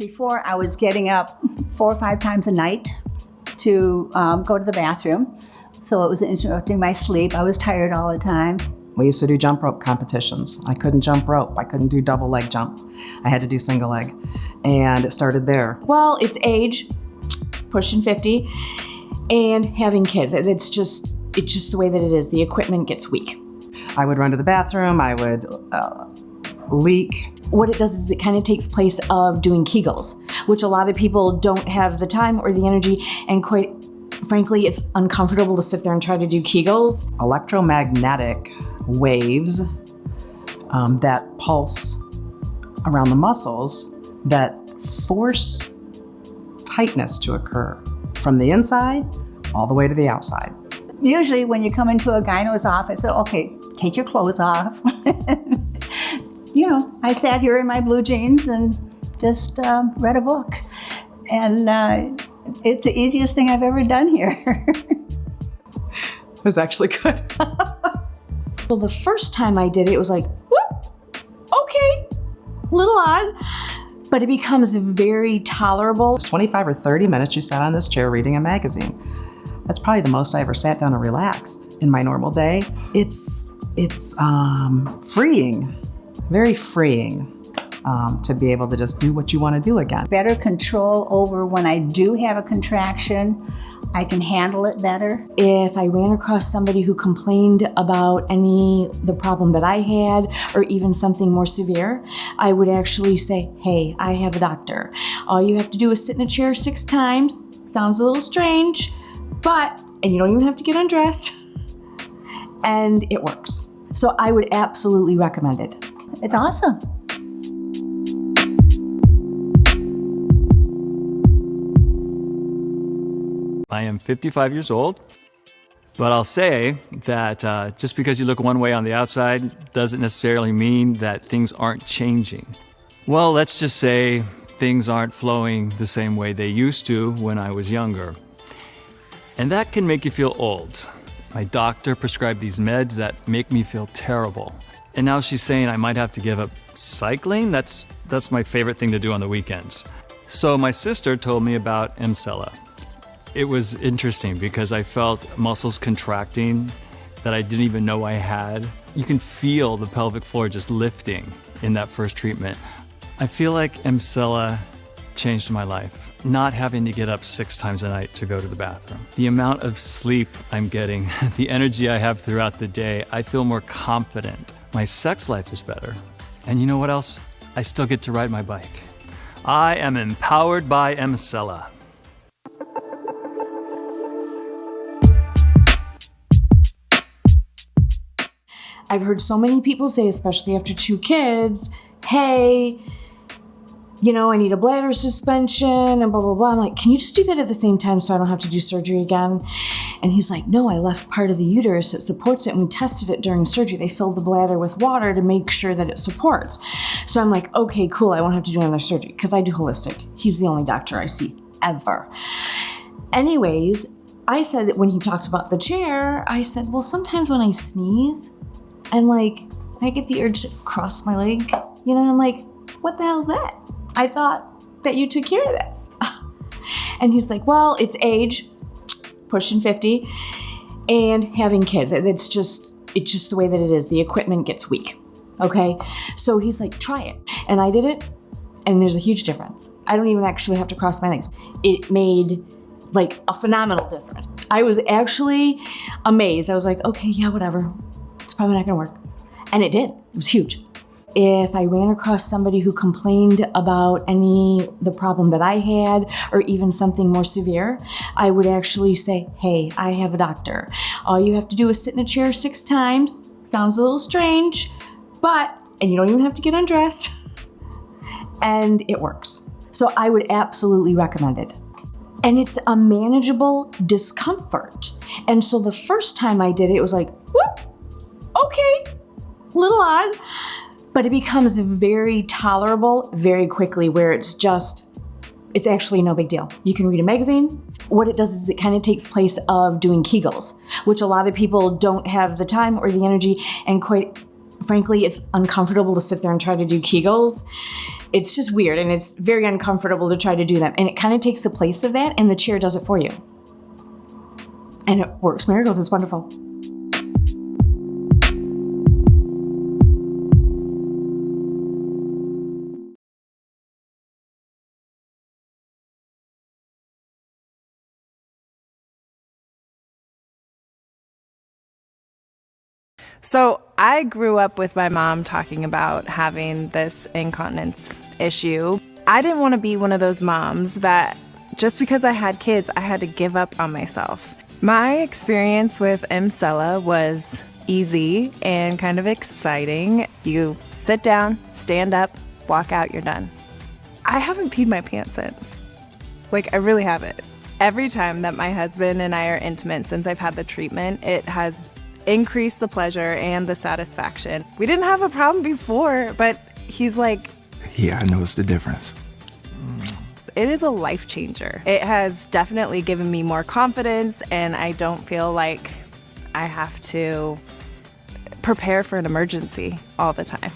Before, I was getting up 4 or 5 times a night to go to the bathroom. So it was interrupting my sleep. I was tired all the time. We used to do jump rope competitions. I couldn't jump rope. I couldn't do double leg jump. I had to do single leg. And it started there. Well, it's age, pushing 50, and having kids. It's just the way that it is. The equipment gets weak. I would run to the bathroom. I would leak. What it does is it kind of takes place of doing Kegels, which a lot of people don't have the time or the energy, and quite frankly, it's uncomfortable to sit there and try to do Kegels. Electromagnetic waves that pulse around the muscles that force tightness to occur from the inside all the way to the outside. Usually when you come into a gyno's office, okay, take your clothes off. I sat here in my blue jeans and just read a book. And it's the easiest thing I've ever done here. It was actually good. So the first time I did it, it was like, whoop, okay, a little odd, but it becomes very tolerable. 25 or 30 minutes you sat on this chair reading a magazine. That's probably the most I ever sat down and relaxed in my normal day. It's freeing, very freeing. To be able to just do what you want to do again. Better control over when I do have a contraction. I can handle it better. If I ran across somebody who complained about the problem that I had, or even something more severe, I would actually say, hey, I have a doctor. All you have to do is sit in a chair 6 times. Sounds a little strange, and you don't even have to get undressed, and it works. So I would absolutely recommend it. It's awesome. I am 55 years old, but I'll say that just because you look one way on the outside doesn't necessarily mean that things aren't changing. Well, let's just say things aren't flowing the same way they used to when I was younger. And that can make you feel old. My doctor prescribed these meds that make me feel terrible. And now she's saying I might have to give up cycling. That's my favorite thing to do on the weekends. So my sister told me about Emsella. It was interesting because I felt muscles contracting that I didn't even know I had. You can feel the pelvic floor just lifting in that first treatment. I feel like Emsella changed my life. Not having to get up 6 times a night to go to the bathroom. The amount of sleep I'm getting, the energy I have throughout the day, I feel more confident. My sex life is better. And you know what else? I still get to ride my bike. I am empowered by Emsella. I've heard so many people say, especially after 2 kids, hey, I need a bladder suspension and blah, blah, blah. I'm like, can you just do that at the same time so I don't have to do surgery again? And he's like, no, I left part of the uterus that supports it, and we tested it during surgery. They filled the bladder with water to make sure that it supports. So I'm like, okay, cool, I won't have to do another surgery because I do holistic. He's the only doctor I see ever. Anyways, I said that when he talked about the chair, I said, well, sometimes when I sneeze, and I get the urge to cross my leg, I'm like, what the hell is that? I thought that you took care of this. And he's like, well, it's age, pushing 50, and having kids. It's just the way that it is. The equipment gets weak. Okay. So he's like, try it. And I did it. And there's a huge difference. I don't even actually have to cross my legs. It made a phenomenal difference. I was actually amazed. I was like, okay, yeah, whatever. It's probably not going to work. And it did. It was huge. If I ran across somebody who complained about the problem that I had, or even something more severe, I would actually say, hey, I have a doctor. All you have to do is sit in a chair 6 times. Sounds a little strange, and you don't even have to get undressed. And it works. So I would absolutely recommend it. And it's a manageable discomfort. And so the first time I did it, it was like, whoop, okay, a little odd. But it becomes very tolerable very quickly, where it's actually no big deal. You can read a magazine. What it does is it kind of takes place of doing Kegels, which a lot of people don't have the time or the energy, and quite frankly, it's uncomfortable to sit there and try to do Kegels. It's just weird, and it's very uncomfortable to try to do them. And it kind of takes the place of that, and the chair does it for you. And it works miracles. It's wonderful. So I grew up with my mom talking about having this incontinence issue. I didn't want to be one of those moms that just because I had kids, I had to give up on myself. My experience with Emsella was easy and kind of exciting. You sit down, stand up, walk out, you're done. I haven't peed my pants since. I really haven't. Every time that my husband and I are intimate since I've had the treatment, it has increased the pleasure and the satisfaction. We didn't have a problem before, but he's like, yeah, I noticed the difference. It is a life changer. It has definitely given me more confidence, and I don't feel like I have to prepare for an emergency all the time.